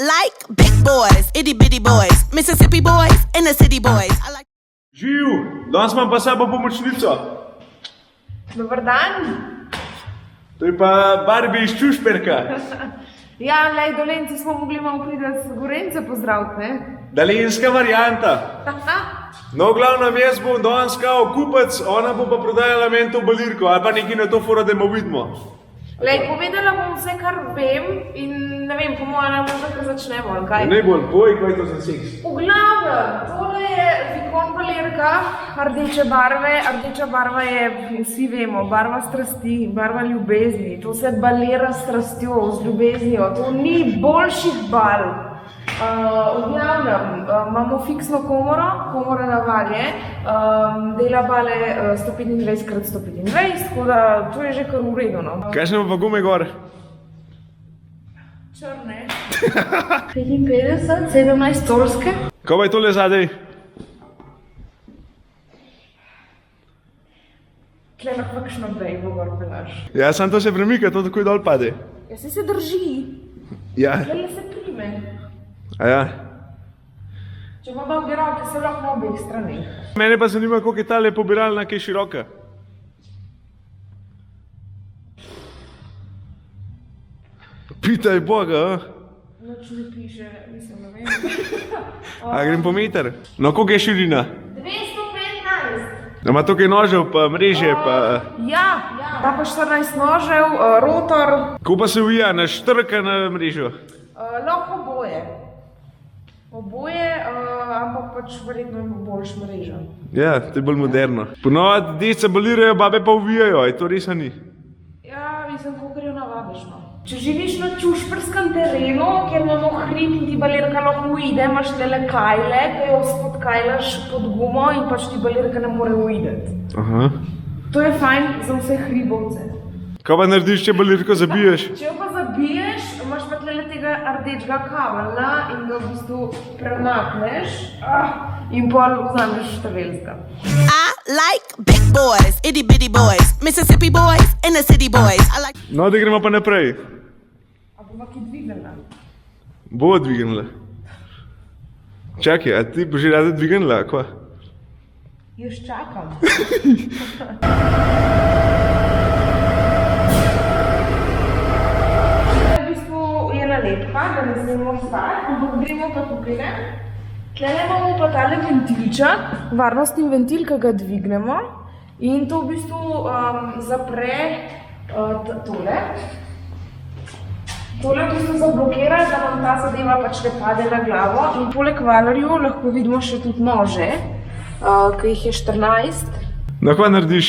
like big boys, itty bitty boys, Mississippi boys and the city boys. I like. Živ, danes imam pa sabo pomočnico. Dobar dan. To je pa Barbie iz Čušperka. Ja, lej, Dolenci smo mogli malo priti z Gorence pozdraviti, ne? Dalenska varianta. No, glavno, jaz bom danes kao kupec, ona bo pa prodajala meni to balirko, ali pa nekaj na to fora, da mu vidimo. Lej, povedala bom vse, kar vem in ne vem, po mojem najbolj, kar začnemo, ali kaj? Ne bolj, boj, kaj je to za seks? V glavnem, tole je Vikon balirka, rdeče barve. Rdeča barva je, vsi vemo, barva strasti, barva ljubezni. To se balira s strastjo, z ljubeznijo, to ni boljših bal. V glavnem, imamo fiksno komoro na valje, dela bale 125x125, tako da to je že kar v redu, no. Kaj še pa gume gor? Črne. 55, 17 tolske. Kaj pa je tole zadej? Tle lahko kakšno bejbo gor pelaš. Ja, sam to se premika, to takoj dol pade. Ja, se drži. Ja. Tle se prime. A ja. Če ima dolge roke, se lahko na obeh straneh. Mene pa zanima, koliko je tale pobiralna, kaj široka. Pitaj Boga, a? Noč ne piše, mislim, ne vem. A grem po meter? No, koliko je širina? 215. Ima tukaj nožev, pa mreže, pa... Ja, da pa 14 nožev, rotor. Ko pa se uvija, na štrka na mrežo? Lahko oboje. Oboje, ampak pač verjetno ima boljš mreža. Ja, to je bolj moderno. Ponovadi deca balirajo, babe pa uvijajo, je to res ni? Ja, mislim, kakor jo navadiš, no. Če živiš na čušperskem terenu, kjer imamo hrib in ti balirka lahko uide, imaš tele kajle, ki jo spodkajlaš pod gumo in pač ti balirka ne more uideti. Aha. To je fajn za vse hribovce. Kaj pa narediš, če balirko zabiješ? Če jo pa zabiješ, imaš pa tle tega rdečega kabela in ga v bistvu premakneš in pol vzameš štavelska. I like big boys, itty bitty boys, Mississippi boys and the city boys. I like. No, da gremo pa naprej. A bova ki dvignila? Bo dvignila. Čakaj, a ti bo že rada dvignila, kva? Jaz čakam. Nalepka, da ne znemo stati, ampak gremo pa tukaj, ne? Tlele imamo pa tale ventilček, varnostni ventil, ki ga dvignemo in to v bistvu zapre tole. Tole v bistvu zablokira, da nam ta zadeva pač ne pade na glavo in poleg valerju lahko vidimo še tudi nože, ki jih je 14. No, kva narediš,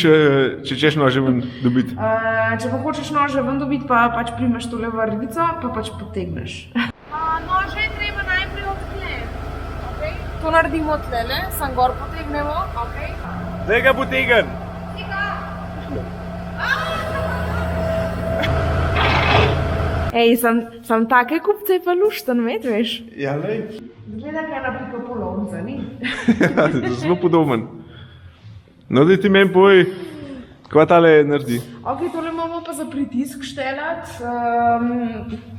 če češ nože ven dobiti? Če pa hočeš nože ven dobiti, pa pač primeš tole vrvico, pa pač potegneš. Nože je treba najprej odkleniti. To naredimo tlele, sam gor potegnemo. Zdaj ga potegn! Ej, sam take kupce je pa lušten, veš? Ja, lej. Gleda, kaj na pika polovnica, ni? Zelo podoben. No, da ti meni povej, kva tale naredi? Ok, tole imamo pa za pritisk štelat.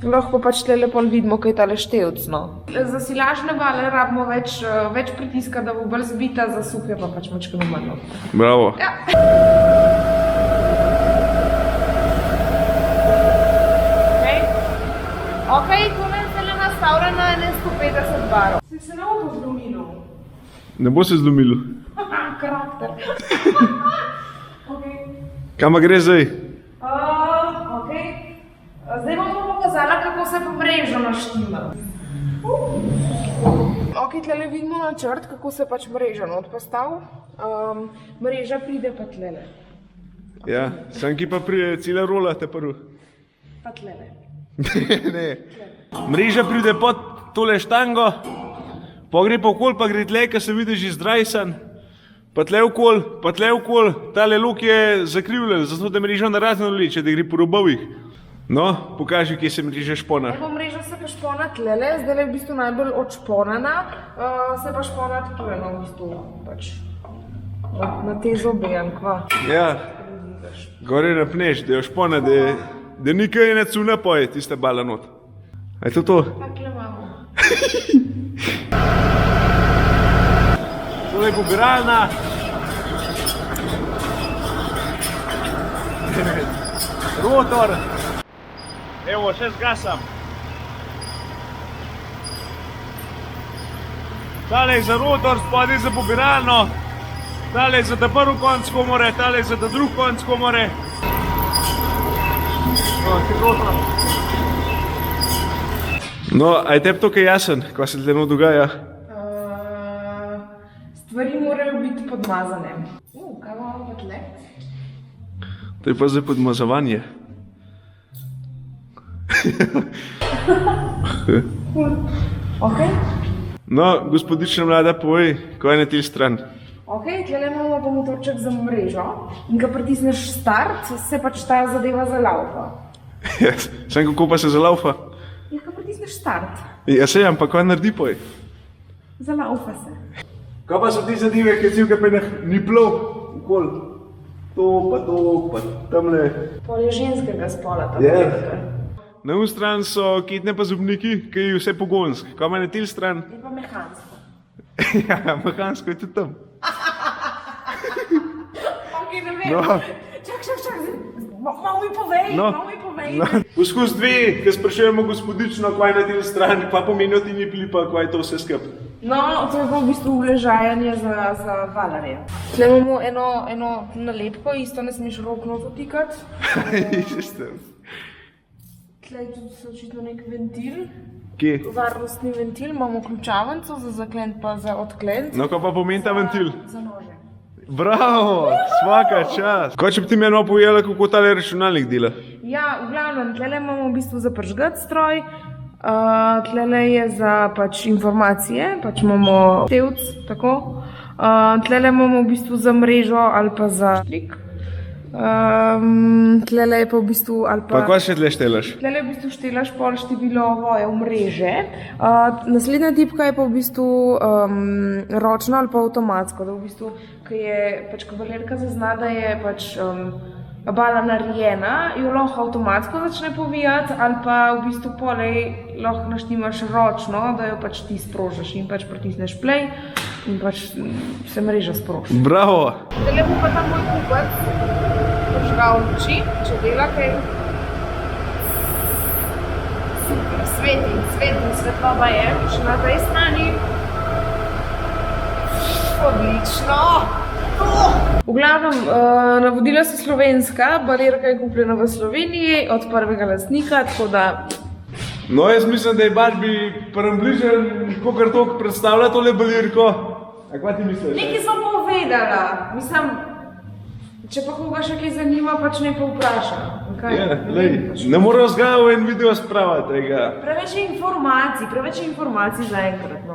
Lahko pač tele pol vidimo, kaj je tale števc, no. Za silažne vale rabimo več pritiska, da bo bolj zbita, za suhe pa pač mačkano manj. Bravo. Ja. Ok, tole je tele nastavljena 150 barov. Se ne bo zlomilo? Ne bo se zlomilo. Karakter. Kam gre zdaj? Zdaj bom pa pokazala, kako se pa mreža naštima. Ok, tlele vidimo načrt, kako se pač mreža not postav. Mreža pride pa tlele. Ja, sam ki pa pride cela rola te prv. Pa tlele. Ne. Mreža pride pod tole štango, pa gre pa okol, pa gre tle, ka se vidi že zdrajsan. Pa tle okol, tale luk je zakrivljen, zato da mreža narazno leče, da gre po robovih. No, pokaži, kje se mreža špona. Mreža se pa špona tlele, zdaj je v bistvu najbolj odšponana, se pa špona tukaj, no, v bistvu, pač, na te zobe, kva. Ja, gore napneš, da jo špona, da nikaj ne cuna poje, tista bala not. A je to to? Takle imamo. Tole je pobiralna. Rotor. Evo, še zgasam. Tale je za rotor, spodaj za pobiralno. Tale je za ta prvi konc komore, tale je za ta drugi konc komore. No, a je tebi to kaj jasen, kaj se tleno dogaja? Stvari morajo biti podmazane. Kaj imamo pa tle? To je pa zdaj podmazovanje. Ok. No, gospodična mlada, povej, kaj je na tej stran? Ok, tle imamo pa motorček za mrežo in ko pritisneš start, se pač ta zadeva zalaufa. Sem kako pa se zalaufa? Ja, ko pritisneš start, Ja se jam, pa kaj naredi poj? zalaufa se. Kaj pa so ti zadeve, ki si v kapenah ni plov, okol? To, pa tamle. Pol je ženskega spola, tako Ja. da. Na un stran so kitne pa zobniki, ki je vse pogonsk. Kaj ima na tej stran? Je pa mehansko. Ja, mehansko je tudi tam. Ok, ne vem. No. Čak. Malo mi povej, malo mi povej. No. Poskus dve, ki sprašujemo gospodično, kaj je na tej strani, kaj pomenijo ti nipli, pa kaj je to vse skup. No, to je pa v bistvu uležajanje za valarje. Tle imamo eno nalepko, isto ne smeš rok not dotikati. Tle je tudi očitno nek ventil, Kje? varnostni ventil, imamo ključavnico za zaklen pa za odklen. No, kaj pa pomeni ta ventil? Za nože. Bravo, svaka čast. Kaj če bi ti meni povedala, kako tale računalnik dela? Ja, v glavnem, tle imamo v bistvu za prižgat stroj, tle je za pač informacije, pač imamo števc, tako. Tle imamo v bistvu za mrežo ali pa za štrik. Tle je pa v bistvu ali Pa kaj še tle štelaš? Tle v bistvu štelaš pol število vojev mreže. Naslednja tipka je pa v bistvu ročno ali pa avtomatsko, da v bistvu, ko je pač kavalerka zazna, da je pač bala narejena, jo lahko avtomatsko začne povijati ali pa v bistvu polej lahko naštimaš ročno, da jo pač ti sprožiš in pač pritisneš play in pač se mreža sproži. Bravo. Zdaj bo pa ta moj kupac požgal luči, če dela kaj. Super, sveti, svetloba je, še na tej strani. Odlično! V glavnem, navodila so slovenska, balerka je kupljena v Sloveniji od prvega lastnika, tako da... No, jaz mislim, da je Barbie približen, kakor toliko predstavlja tole balerko. A kaj ti misliš? Nekaj sem povedala, mislim, če pa koga še kaj zanima, pač ne pa vpraša. Ja, lej, ne morajo zgajati v en video spravati tega. Preveč je informacij zaenkrat, no.